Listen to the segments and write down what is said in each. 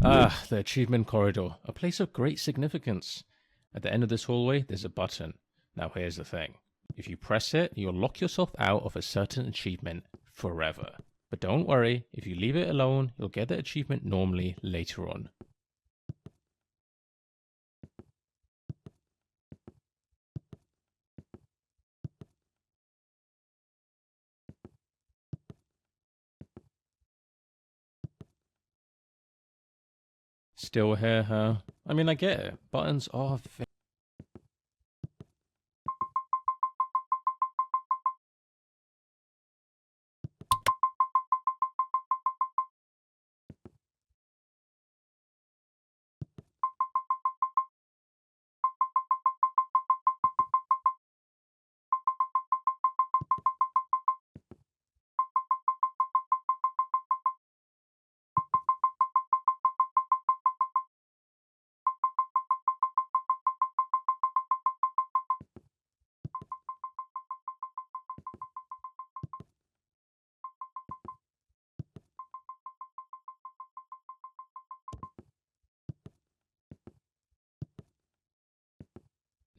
Ah, the achievement corridor, a place of great significance. At the end of this hallway, there's a button. Now here's the thing. If you press it, you'll lock yourself out of a certain achievement forever. But don't worry, if you leave it alone, you'll get the achievement normally later on. Still here, huh? I mean, I get it. Buttons are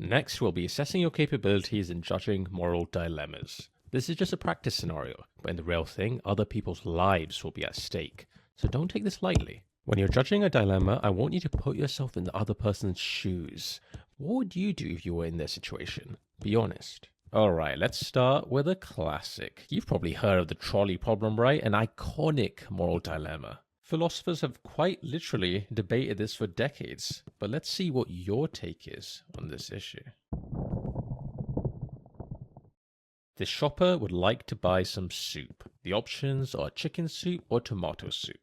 Next, we'll be assessing your capabilities in judging moral dilemmas. This is just a practice scenario, but in the real thing, other people's lives will be at stake, so don't take this lightly. When you're judging a dilemma, I want you to put yourself in the other person's shoes. What would you do if you were in their situation? Be honest. Alright, let's start with a classic. You've probably heard of the trolley problem, right? An iconic moral dilemma. Philosophers have quite literally debated this for decades, but let's see what your take is on this issue. The shopper would like to buy some soup. The options are chicken soup or tomato soup,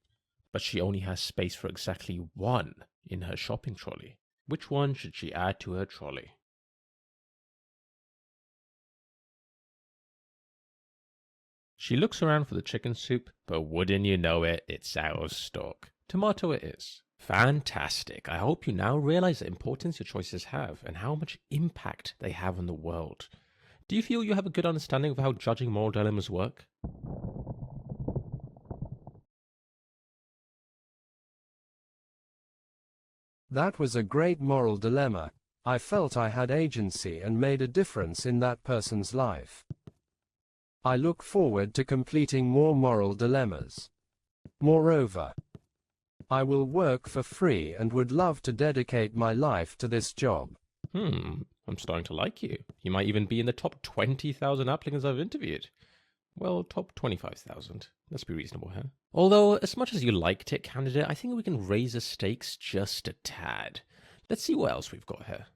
but she only has space for exactly one in her shopping trolley. Which one should she add to her trolley? She looks around for the chicken soup, but wouldn't you know it, it's out of stock. Tomato it is. Fantastic. I hope you now realize the importance your choices have and how much impact they have on the world. Do you feel you have a good understanding of how judging moral dilemmas work? That was a great moral dilemma. I felt I had agency and made a difference in that person's life. I look forward to completing more moral dilemmas. Moreover, I will work for free and would love to dedicate my life to this job. I'm starting to like you. You might even be in the top 20,000 applicants I've interviewed. Well, top 25,000. Let's be reasonable here. Although, as much as you liked it, candidate, I think we can raise the stakes just a tad. Let's see what else we've got here.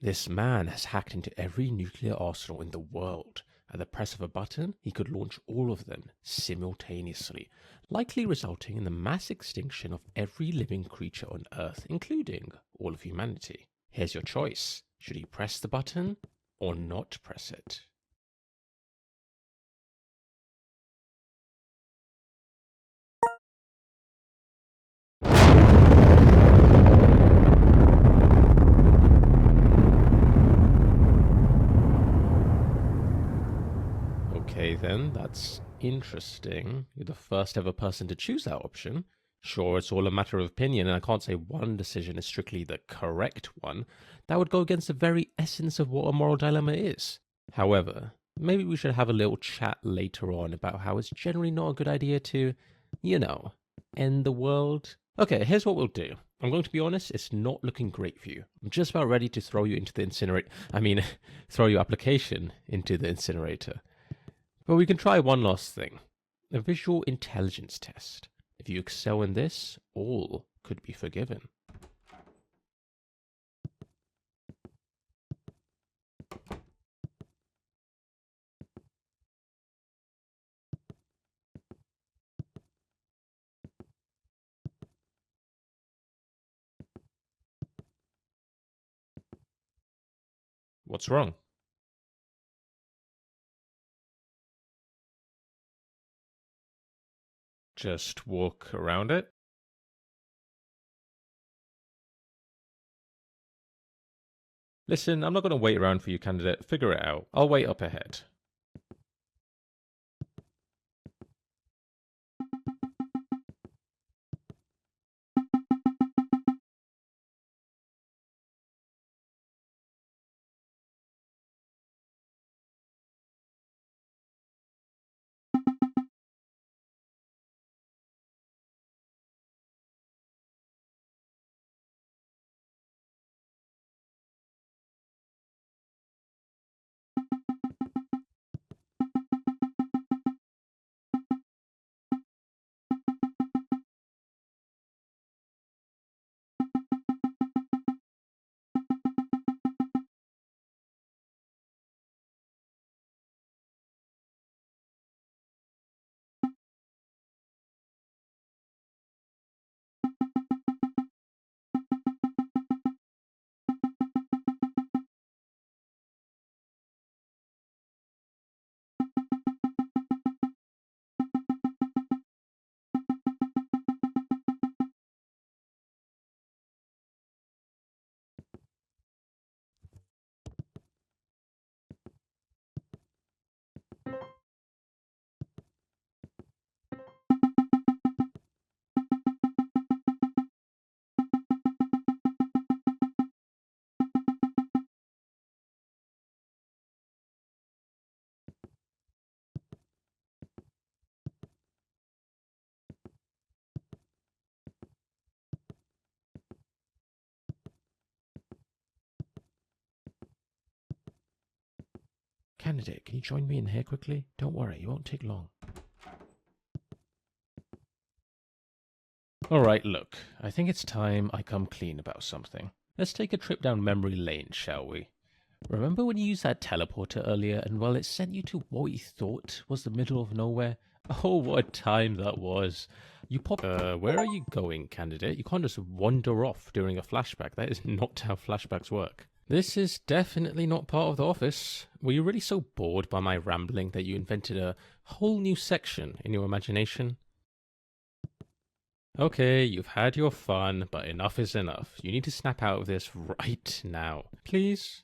This man has hacked into every nuclear arsenal in the world. At the press of a button, he could launch all of them simultaneously, likely resulting in the mass extinction of every living creature on Earth, including all of humanity. Here's your choice. Should he press the button or not press it? Okay then, that's interesting. You're the first ever person to choose that option. Sure, it's all a matter of opinion, and I can't say one decision is strictly the correct one. That would go against the very essence of what a moral dilemma is. However, maybe we should have a little chat later on about how it's generally not a good idea to, end the world. Okay, here's what we'll do. I'm going to be honest, it's not looking great for you. I'm just about ready to throw you into the incinerator. Throw your application into the incinerator. But we can try one last thing. A visual intelligence test. If you excel in this, all could be forgiven. What's wrong? Just walk around it? Listen, I'm not going to wait around for you, candidate. Figure it out. I'll wait up ahead. Candidate, can you join me in here quickly? Don't worry, it won't take long. Alright, look, I think it's time I come clean about something. Let's take a trip down memory lane, shall we? Remember when you used that teleporter earlier and, well, it sent you to what you thought was the middle of nowhere? Oh, what a time that was. You pop... where are you going, Candidate? You can't just wander off during a flashback. That is not how flashbacks work. This is definitely not part of the office. Were you really so bored by my rambling that you invented a whole new section in your imagination? Okay, you've had your fun, but enough is enough. You need to snap out of this right now. Please?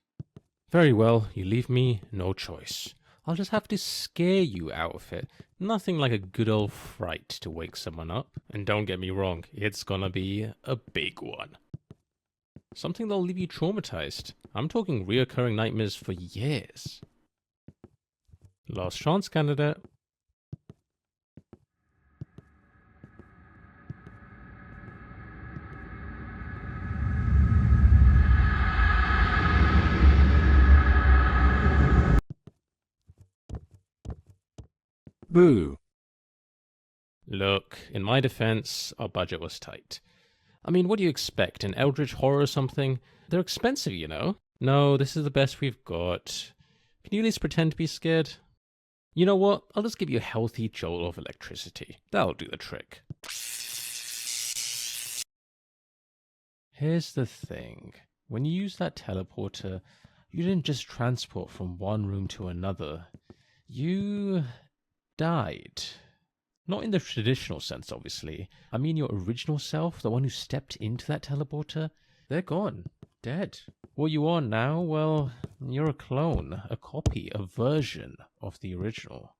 Very well, you leave me no choice. I'll just have to scare you out of it. Nothing like a good old fright to wake someone up. And don't get me wrong, it's gonna be a big one. Something that'll leave you traumatized. I'm talking reoccurring nightmares for years. Last chance, Candidate. Boo. Look, in my defense, our budget was tight. I mean, what do you expect? An eldritch horror or something? They're expensive, you know? No, this is the best we've got. Can you at least pretend to be scared? You know what? I'll just give you a healthy jolt of electricity. That'll do the trick. Here's the thing. When you use that teleporter, you didn't just transport from one room to another. You died. Not in the traditional sense, obviously. I mean your original self, the one who stepped into that teleporter. They're gone. Dead. What you are now, well, you're a clone, a copy, a version of the original.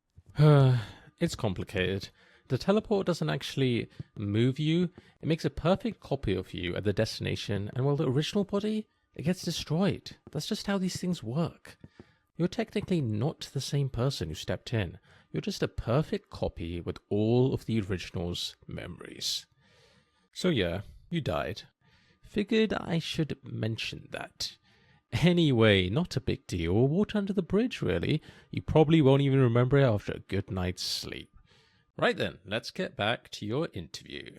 It's complicated. The teleport doesn't actually move you. It makes a perfect copy of you at the destination, and while the original body, it gets destroyed. That's just how these things work. You're technically not the same person who stepped in. You're just a perfect copy with all of the original's memories. So yeah, you died. Figured I should mention that. Anyway, not a big deal. Water under the bridge, really. You probably won't even remember it after a good night's sleep. Right then, let's get back to your interview.